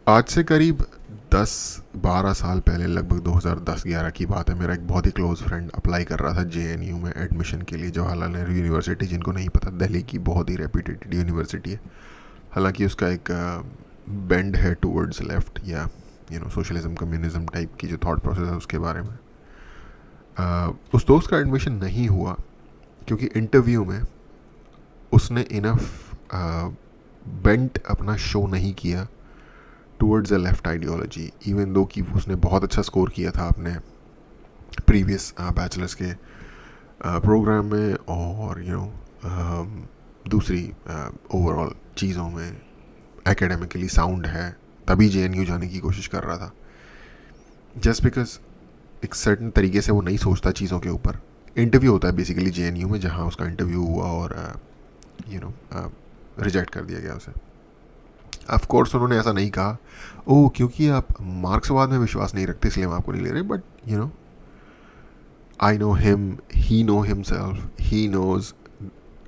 आज से करीब 10-12 साल पहले, लगभग 2010-11 की बात है, मेरा एक बहुत ही क्लोज फ्रेंड अप्लाई कर रहा था JNU में एडमिशन के लिए, जवाहरलाल नेहरू यूनिवर्सिटी। जिनको नहीं पता, दिल्ली की बहुत ही रेप्यूटेड यूनिवर्सिटी है। हालांकि उसका एक बेंड है टूवर्ड्स लेफ्ट, या सोशलिज्म कम्युनिज्म टाइप की जो थॉट प्रोसेस है उसके बारे में। उस दोस्त का एडमिशन नहीं हुआ क्योंकि इंटरव्यू में उसने इनफ बेंट अपना शो नहीं किया towards a left ideology, even though कि उसने बहुत अच्छा स्कोर किया था अपने प्रीवियस बैचलर्स के प्रोग्राम में, और दूसरी ओवरऑल चीज़ों में एकेडमिकली साउंड है, तभी JNU जाने की कोशिश कर रहा था। जस्ट बिकॉज एक सर्टन तरीके से वो नहीं सोचता चीज़ों के ऊपर। इंटरव्यू होता है बेसिकली JNU में, जहाँ उसका इंटरव्यू हुआ और रिजेक्ट कर दिया गया उसे। ऑफ कोर्स उन्होंने ऐसा नहीं कहा, ओ क्योंकि आप मार्क्सवाद में विश्वास नहीं रखते इसलिए हम आपको नहीं ले रहे, but I know him, he know himself, he knows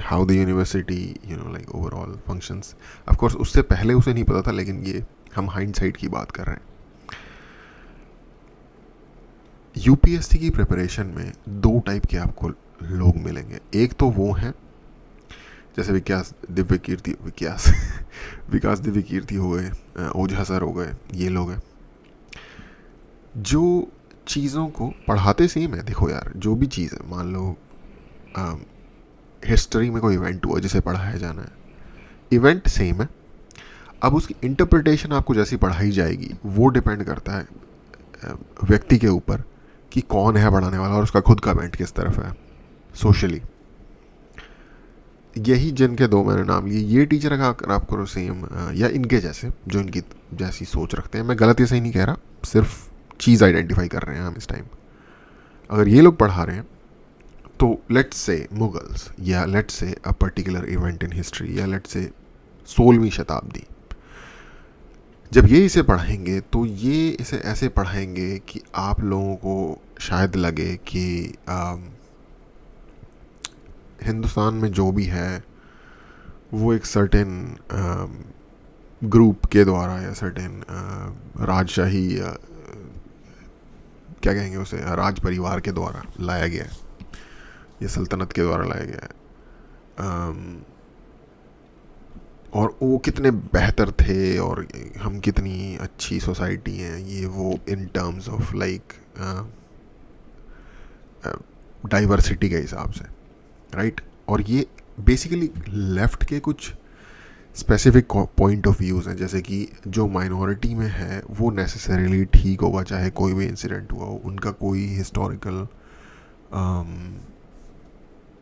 how the university like overall functions. Of course उससे पहले उसे नहीं पता था, लेकिन ये हम हाइंडसाइट की बात कर रहे हैं। UPSC की प्रिपरेशन में दो टाइप के आपको लोग मिलेंगे। एक तो वो हैं जैसे विकास दिव्य कीर्ति विकास दिव्य कीर्ति हो गए, ओझा सर हो गए, ये लोग हैं जो चीज़ों को पढ़ाते सेम है। देखो यार, जो भी चीज़ है, मान लो हिस्ट्री में कोई इवेंट हुआ जिसे पढ़ाया जाना है, इवेंट सेम है। अब उसकी इंटरप्रिटेशन आपको जैसी पढ़ाई जाएगी वो डिपेंड करता है व्यक्ति के ऊपर कि कौन है पढ़ाने वाला और उसका खुद का बेंट किस तरफ है सोशली। यही जिनके दो मैंने नाम लिए, ये टीचर अगर आपको सेम या इनके जैसे जो इनकी जैसी सोच रखते हैं, मैं गलत ये सही नहीं कह रहा, सिर्फ चीज़ आइडेंटिफाई कर रहे हैं हम इस टाइम। अगर ये लोग पढ़ा रहे हैं तो लेट्स से मुगल्स, या let's say a particular event in history, या लेट्स से 16वीं शताब्दी, जब ये इसे पढ़ाएंगे तो ये इसे ऐसे पढ़ाएंगे कि आप लोगों को शायद लगे कि हिंदुस्तान में जो भी है वो एक सर्टेन ग्रुप के द्वारा या सर्टेन राजशाही, क्या कहेंगे उसे, राज परिवार के द्वारा लाया गया है, या सल्तनत के द्वारा लाया गया है। और वो कितने बेहतर थे और हम कितनी अच्छी सोसाइटी हैं, ये वो in terms of like diversity के हिसाब से, राइट। और ये बेसिकली लेफ्ट के कुछ स्पेसिफिक पॉइंट ऑफ व्यूज़ हैं, जैसे कि जो माइनॉरिटी में है वो नेसेसरीली ठीक होगा चाहे कोई भी इंसिडेंट हुआ हो, उनका कोई हिस्टोरिकल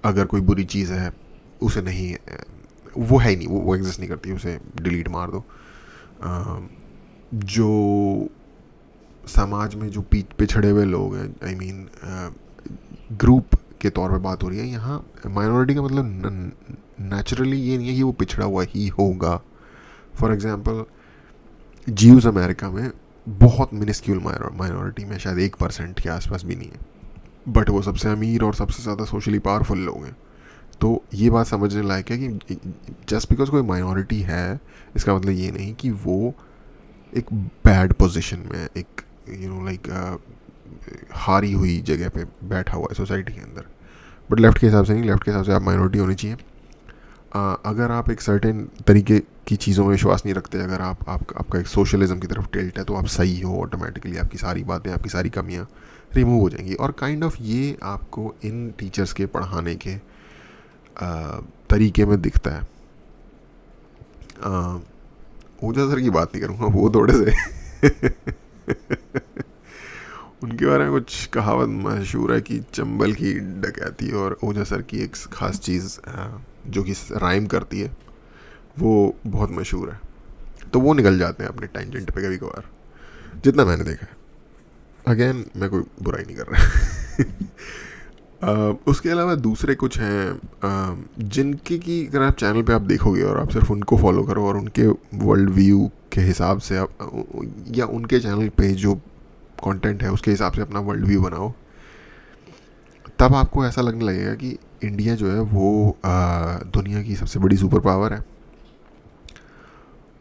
अगर कोई बुरी चीज़ है उसे नहीं, वो है ही नहीं, वो एग्जिस्ट नहीं करती, उसे डिलीट मार दो। जो समाज में जो पिछड़े हुए लोग हैं, आई मीन ग्रुप के तौर पे बात हो रही है यहाँ, माइनॉरिटी का मतलब नेचुरली ये नहीं है कि वो पिछड़ा हुआ ही होगा। फॉर एग्जांपल जीव्स अमेरिका में बहुत मिनिस्क्यूल माइनॉरिटी में, शायद 1% के आसपास भी नहीं है, बट वो सबसे अमीर और सबसे ज़्यादा सोशली पावरफुल लोग हैं। तो ये बात समझने लायक है कि जस्ट बिकॉज कोई माइनॉरिटी है इसका मतलब ये नहीं कि वो एक बैड पोजीशन में, एक लाइक हारी हुई जगह पे बैठा हुआ है सोसाइटी के अंदर। बट लेफ्ट के हिसाब से नहीं, लेफ्ट के हिसाब से आप माइनॉरिटी होनी चाहिए। अगर आप एक सर्टेन तरीके की चीज़ों में विश्वास नहीं रखते, अगर आपका एक सोशलिज्म की तरफ टिल्ट है, तो आप सही हो ऑटोमेटिकली, आपकी सारी बातें, आपकी सारी कमियां रिमूव हो जाएंगी। और काइंड ऑफ ये आपको इन टीचर्स के पढ़ाने के तरीके में दिखता है। ओझा सर की बात नहीं करूँगा, वो थोड़े से उनके बारे में कुछ कहावत मशहूर है कि चंबल की डकैती, और ओझा सर की एक ख़ास चीज़ जो कि राइम करती है, वो बहुत मशहूर है। तो वो निकल जाते हैं अपने टेंजेंट पे कभी कभार, जितना मैंने देखा है। अगेन मैं कोई बुराई नहीं कर रहा। उसके अलावा दूसरे कुछ हैं जिनके की अगर आप चैनल पे आप देखोगे और आप सिर्फ उनको फॉलो करो और उनके वर्ल्ड व्यू के हिसाब से आप, या उनके चैनल पे जो कंटेंट है उसके हिसाब से अपना वर्ल्ड व्यू बनाओ, तब आपको ऐसा लगने लगेगा कि इंडिया जो है वो दुनिया की सबसे बड़ी सुपर पावर है।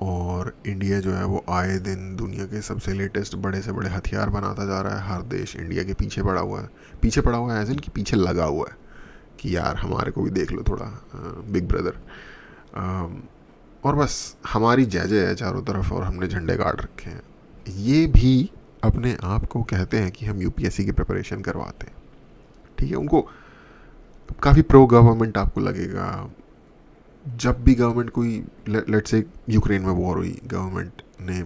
और इंडिया जो है वो आए दिन दुनिया के सबसे लेटेस्ट बड़े से बड़े हथियार बनाता जा रहा है। हर देश इंडिया के पीछे पड़ा हुआ है, पीछे पड़ा हुआ है एज इन कि पीछे लगा हुआ है कि यार हमारे को भी देख लो थोड़ा, बिग ब्रदर। और बस हमारी जय जय है चारों तरफ और हमने झंडे गाड़ रखे हैं। ये भी अपने आप को कहते हैं कि हम यूपीएससी की प्रिपरेशन करवाते हैं, ठीक है। उनको काफ़ी प्रो गवर्नमेंट आपको लगेगा। जब भी गवर्नमेंट कोई, लेट्स से यूक्रेन में वॉर हुई, गवर्नमेंट ने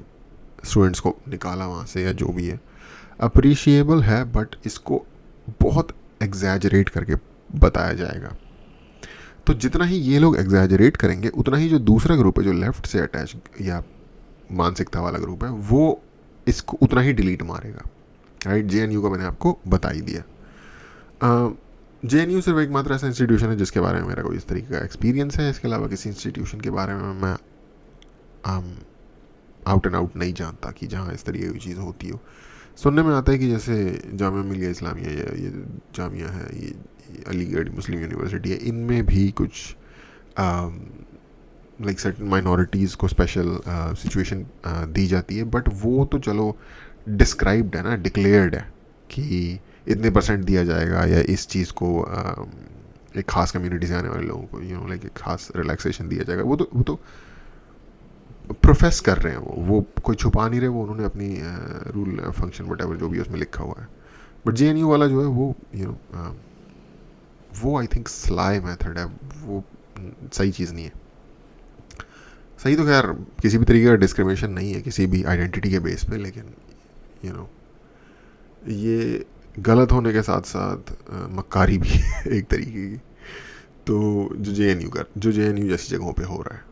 स्टूडेंट्स को निकाला वहाँ से या जो भी है, अप्रिशिएबल है, बट इसको बहुत एग्जैजरेट करके बताया जाएगा। तो जितना ही ये लोग एग्जैजरेट करेंगे उतना ही जो दूसरा ग्रुप है जो लेफ्ट से अटैच या मानसिकता वाला ग्रुप है वो इसको उतना ही डिलीट मारेगा, राइट। जेएनयू का मैंने आपको बता ही दिया। जेएनयू सिर्फ एकमात्र ऐसा इंस्टीट्यूशन है जिसके बारे में मेरा कोई इस तरीके का एक्सपीरियंस है। इसके अलावा किसी इंस्टीट्यूशन के बारे में मैं आउट एंड आउट नहीं जानता कि जहाँ इस तरीके की चीज़ होती हो। सुनने में आता है कि जैसे जामिया मिलिया इस्लामिया या ये जामिया है, ये अलीगढ़ मुस्लिम यूनिवर्सिटी है, इनमें भी कुछ लाइक सर्टन माइनॉरिटीज़ को स्पेशल सिचुएशन दी जाती है, बट वो तो चलो डिस्क्राइब्ड है ना, डिक्लेयर्ड है कि इतने परसेंट दिया जाएगा या इस चीज़ को एक ख़ास कम्युनिटी से आने वाले लोगों को लाइक एक ख़ास रिलैक्सेशन दिया जाएगा। वो तो प्रोफेस कर रहे हैं, वो कोई छुपा नहीं रहे, वो उन्होंने अपनी रूल फंक्शन वटेवर जो भी उसमें लिखा हुआ है। बट जेएनयू वाला जो है वो वो आई थिंक स्लाई मेथड है, वो सही चीज़ नहीं है। सही तो खैर किसी भी तरीके का डिस्क्रिमिनेशन नहीं है किसी भी आइडेंटिटी के बेस पे, लेकिन ये गलत होने के साथ साथ मक्कारी भी एक तरीके की। तो जो जेएनयू जैसी जगहों पे हो रहा है,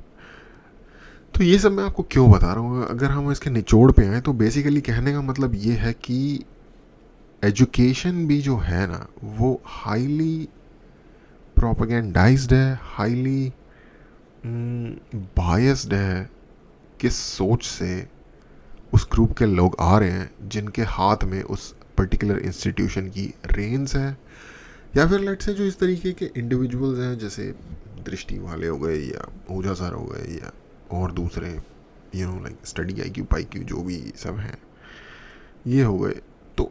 तो ये सब मैं आपको क्यों बता रहा हूँ। अगर हम इसके निचोड़ पे आए तो बेसिकली कहने का मतलब ये है कि एजुकेशन भी जो है ना वो हाईली प्रोपेगेंडाइज्ड है, हाईली बायस्ड है। किस सोच से उस ग्रुप के लोग आ रहे हैं जिनके हाथ में उस पर्टिकुलर इंस्टीट्यूशन की रेंज है, या फिर लेट से जो इस तरीके के इंडिविजुअल्स हैं जैसे दृष्टि वाले हो गए या ओझा सर हो गए या और दूसरे लाइक स्टडी आईक्यू पाईक्यू जो भी सब हैं ये हो गए। तो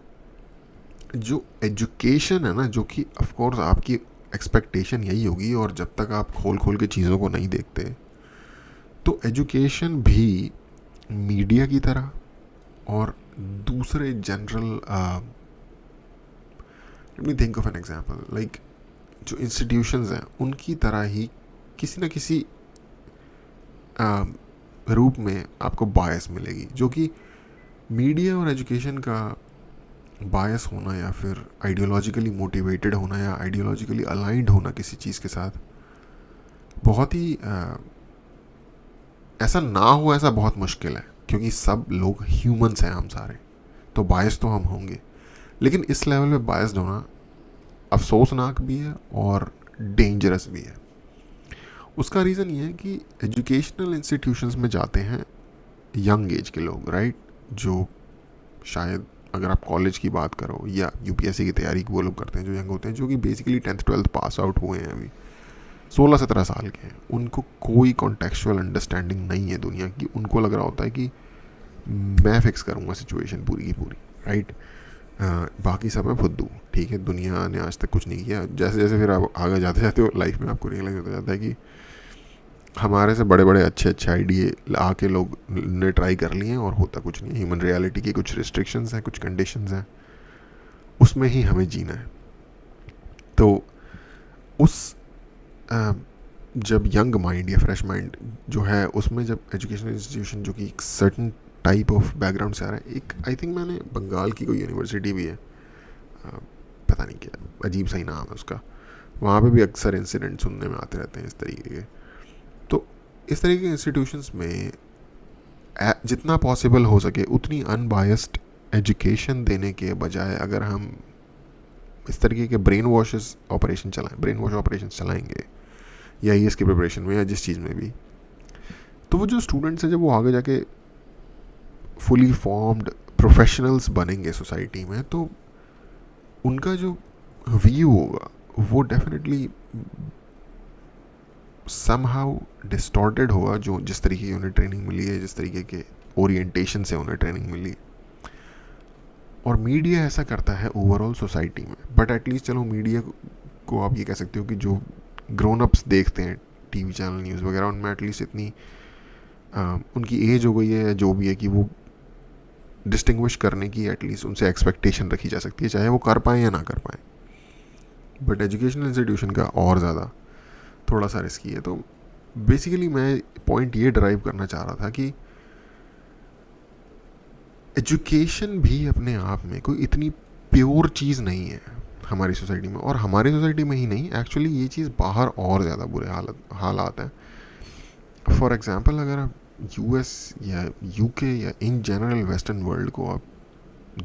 जो एजुकेशन है ना, जो कि ऑफ कोर्स आपकी एक्सपेक्टेशन यही होगी, और जब तक आप खोल के चीज़ों को नहीं देखते तो एजुकेशन भी मीडिया की तरह और दूसरे general let me think of an example, like जो इंस्टीट्यूशंस हैं उनकी तरह ही किसी न किसी रूप में आपको बायस मिलेगी, जो कि मीडिया और एजुकेशन का बायस होना या फिर आइडियोलॉजिकली मोटिवेटेड होना या आइडियोलॉजिकली अलाइंड होना किसी चीज़ के साथ बहुत ही ऐसा ना हो, ऐसा बहुत मुश्किल है, क्योंकि सब लोग ह्यूमंस हैं हम सारे, तो बायस तो हम होंगे। लेकिन इस लेवल पे बायस्ड होना अफसोसनाक भी है और डेंजरस भी है। उसका रीज़न ये है कि एजुकेशनल इंस्टीट्यूशंस में जाते हैं यंग एज के लोग, राइट, जो शायद अगर आप कॉलेज की बात करो या यूपीएससी की तैयारी वो लोग करते हैं जो यंग होते हैं, जो कि basically 10th 12th pass out हुए हैं, अभी 16-17 साल के हैं। उनको कोई कॉन्टेक्चुअल अंडरस्टैंडिंग नहीं है दुनिया की। उनको लग रहा होता है कि मैं फिक्स करूँगा सिचुएशन पूरी की पूरी, राइट, बाकी सब मैं फुद्दू, ठीक है, दुनिया ने आज तक कुछ नहीं किया। जैसे जैसे फिर आप आगे जाते जाते हो लाइफ में आपको रियलाइज होता जाता है कि हमारे से बड़े बड़े अच्छे आइडिया आके लोग ने ट्राई कर लिए हैं और होता कुछ नहीं है। ह्यूमन रियलिटी की कुछ रिस्ट्रिक्शंस हैं, कुछ कंडीशंस हैं, उसमें ही हमें जीना है। तो उस जब यंग माइंड या फ्रेश माइंड जो है उसमें जब एजुकेशनल इंस्टीट्यूशन जो कि एक सर्टन टाइप ऑफ बैकग्राउंड से आ रहा है, एक आई थिंक मैंने बंगाल की कोई यूनिवर्सिटी भी है, पता नहीं क्या अजीब सा ही नाम है उसका, वहाँ पे भी अक्सर इंसिडेंट सुनने में आते रहते हैं इस तरीके के। तो इस तरीके के इंस्टीट्यूशंस में जितना पॉसिबल हो सके उतनी अनबायस्ड एजुकेशन देने के बजाय अगर हम इस तरीके के ब्रेन वॉश ऑपरेशन चलाएंगे या ये इसकी प्रिपरेशन में या जिस चीज़ में भी, तो वो जो स्टूडेंट्स हैं जब वो आगे जाके फुली फॉर्म्ड प्रोफेशनल्स बनेंगे सोसाइटी में, तो उनका जो व्यू होगा वो डेफिनेटली समहाउ डिस्टॉर्टेड हुआ, जो जिस तरीके की उन्हें ट्रेनिंग मिली है, जिस तरीके के ओरिएंटेशन से उन्हें ट्रेनिंग मिली। और मीडिया ऐसा करता है ओवरऑल सोसाइटी में, बट एटलीस्ट चलो मीडिया को आप ये कह सकते हो कि जो ग्रोन अप्स देखते हैं टीवी चैनल न्यूज़ वगैरह, उनमें एटलीस्ट इतनी उनकी एज हो गई है या जो भी है कि वो डिस्टिंग्विश करने की एटलीस्ट उनसे एक्सपेक्टेशन रखी जा सकती है, चाहे वो कर पाएँ या ना कर पाएँ। बट एजुकेशनल इंस्टीट्यूशन का और ज़्यादा थोड़ा सा रिस्की है। तो बेसिकली मैं पॉइंट ये ड्राइव करना चाह रहा था कि एजुकेशन भी अपने आप में कोई इतनी प्योर चीज़ नहीं है हमारी सोसाइटी में, और हमारी सोसाइटी में ही नहीं, एक्चुअली ये चीज़ बाहर और ज़्यादा बुरे हालात हैं। फॉर एग्ज़ाम्पल अगर आप यूएस या यूके या इन जनरल वेस्टर्न वर्ल्ड को आप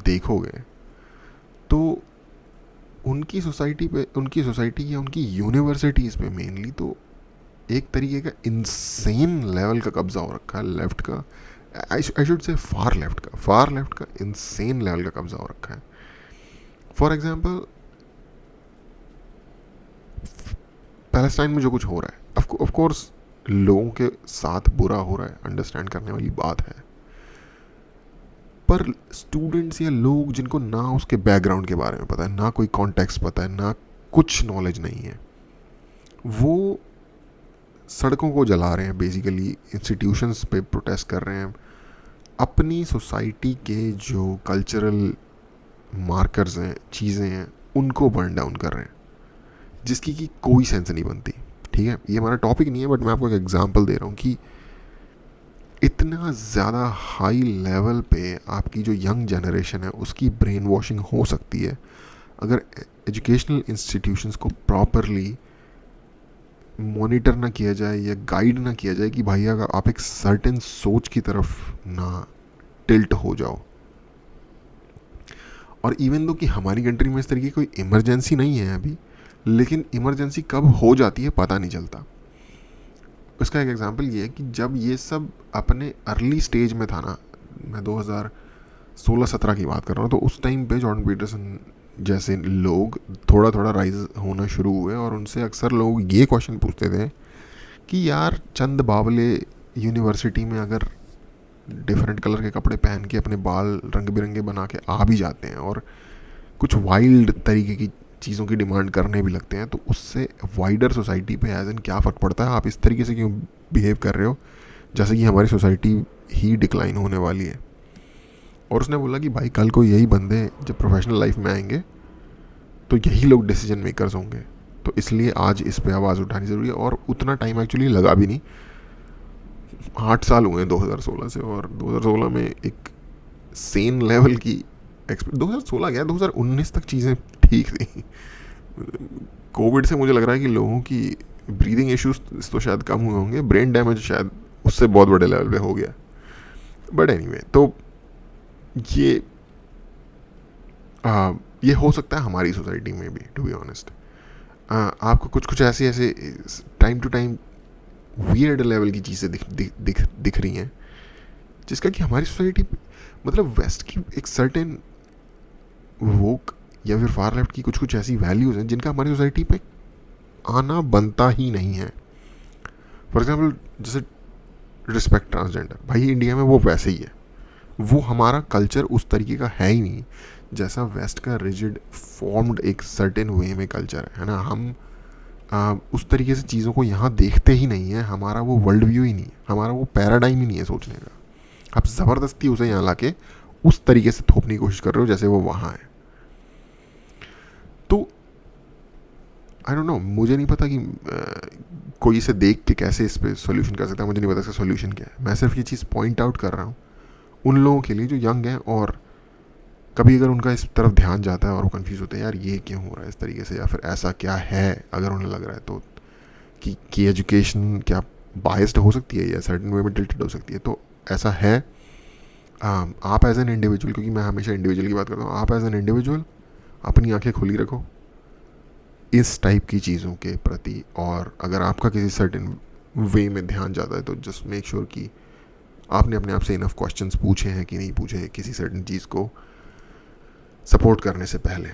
देखोगे तो उनकी सोसाइटी या उनकी यूनिवर्सिटीज़ पे मेनली तो एक तरीके का इंसेन लेवल का कब्जा हो रखा है लेफ्ट का, I should say far left का इंसेन लेवल का कब्जा हो रखा है। फॉर एग्जांपल पैलेस्टाइन में जो कुछ हो रहा है, ऑफ कोर्स लोगों के साथ बुरा हो रहा है, अंडरस्टैंड करने वाली बात है, पर स्टूडेंट्स या लोग जिनको ना उसके बैकग्राउंड के बारे में पता है, ना कोई कॉन्टेक्स्ट पता है, ना कुछ नॉलेज नहीं है, वो सड़कों को जला रहे हैं, बेसिकली इंस्टीट्यूशंस पे प्रोटेस्ट कर रहे हैं, अपनी सोसाइटी के जो कल्चरल मार्कर्स हैं, चीज़ें हैं, उनको बर्न डाउन कर रहे हैं, जिसकी की कोई सेंस नहीं बनती। ठीक है, ये हमारा टॉपिक नहीं है, बट मैं आपको एक एग्जांपल दे रहा हूँ कि इतना ज़्यादा हाई लेवल पे आपकी जो यंग जनरेशन है उसकी ब्रेन वॉशिंग हो सकती है अगर एजुकेशनल इंस्टीट्यूशंस को प्रॉपरली मॉनिटर ना किया जाए या गाइड ना किया जाए कि भाई अगर आप एक सर्टेन सोच की तरफ ना टिल्ट हो जाओ। और इवन दो कि हमारी कंट्री में इस तरीके की कोई इमरजेंसी नहीं है अभी, लेकिन इमरजेंसी कब हो जाती है पता नहीं चलता। उसका एक एग्जांपल ये है कि जब ये सब अपने अर्ली स्टेज में था ना, मैं 2016-17 की बात कर रहा हूँ, तो उस टाइम पे जॉर्डन पीटरसन जैसे लोग थोड़ा थोड़ा राइज होना शुरू हुए, और उनसे अक्सर लोग ये क्वेश्चन पूछते थे कि यार चंद बावले यूनिवर्सिटी में अगर डिफरेंट कलर के कपड़े पहन के अपने बाल रंग बिरंगे बना के आ भी जाते हैं और कुछ वाइल्ड तरीके की चीज़ों की डिमांड करने भी लगते हैं, तो उससे वाइडर सोसाइटी पे एज एन क्या फ़र्क पड़ता है? आप इस तरीके से क्यों बिहेव कर रहे हो जैसे कि हमारी सोसाइटी ही डिक्लाइन होने वाली है। और उसने बोला कि भाई कल को यही बंदे जब प्रोफेशनल लाइफ में आएंगे तो यही लोग डिसीजन मेकर्स होंगे, तो इसलिए आज इस पे आवाज़ उठानी ज़रूरी है। और उतना टाइम एक्चुअली लगा भी नहीं, 8 साल हुए 2016 से, और 2016 में एक सेन लेवल की 2016 गया 2019 तक चीज़ें ठीक थी। कोविड से मुझे लग रहा है कि लोगों की ब्रीदिंग इश्यूज तो शायद कम हुए होंगे, ब्रेन डैमेज शायद उससे बहुत बड़े लेवल पे हो गया। बट एनीवे, तो ये हो सकता है हमारी सोसाइटी में भी, टू बी ऑनेस्ट। आपको कुछ ऐसे time to time weird level की चीज़ें दिख रही हैं, जिसका कि हमारी सोसाइटी मतलब वेस्ट की एक सर्टेन वोक या फिर फार लेफ्ट की कुछ ऐसी वैल्यूज़ हैं जिनका हमारी सोसाइटी पे आना बनता ही नहीं है। फॉर एग्जांपल जैसे रिस्पेक्ट ट्रांसजेंडर, भाई इंडिया में वो वैसे ही है, वो हमारा कल्चर उस तरीके का है ही नहीं जैसा वेस्ट का रिजिड फॉर्म्ड एक सर्टेन वे में कल्चर है ना। हम उस तरीके से चीज़ों को यहाँ देखते ही नहीं है, हमारा वो वर्ल्ड व्यू ही नहीं है, हमारा वो पैराडाइम ही नहीं है सोचने का। आप ज़बरदस्ती उसे यहाँ ला के उस तरीके से थोपने की कोशिश कर रहे हो जैसे वो वहाँ है। तो आई डोंट नो, मुझे नहीं पता कि कोई इसे देख के कैसे इस पर सोल्यूशन कर सकता है, मुझे नहीं पता इसका सोल्यूशन क्या है। मैं सिर्फ ये चीज़ पॉइंट आउट कर रहा हूँ उन लोगों के लिए जो यंग हैं, और कभी अगर उनका इस तरफ ध्यान जाता है और वो कंफ्यूज होते हैं यार ये क्यों हो रहा है इस तरीके से, या फिर ऐसा क्या है, अगर उन्हें लग रहा है तो कि एजुकेशन क्या बायस्ड हो सकती है या सर्टेन वे में टिल्टेड हो सकती है, तो ऐसा है। आप एज एन इंडिविजुअल, क्योंकि मैं हमेशा इंडिविजुअल की बात करता हूँ, आप एज एन इंडिविजुअल अपनी आंखें खुली रखो इस टाइप की चीज़ों के प्रति, और अगर आपका किसी सर्टेन वे में ध्यान जाता है तो जस्ट मेक श्योर कि आपने अपने आप से इनफ क्वेश्चंस पूछे हैं कि नहीं पूछे किसी सर्टेन चीज़ को सपोर्ट करने से पहले।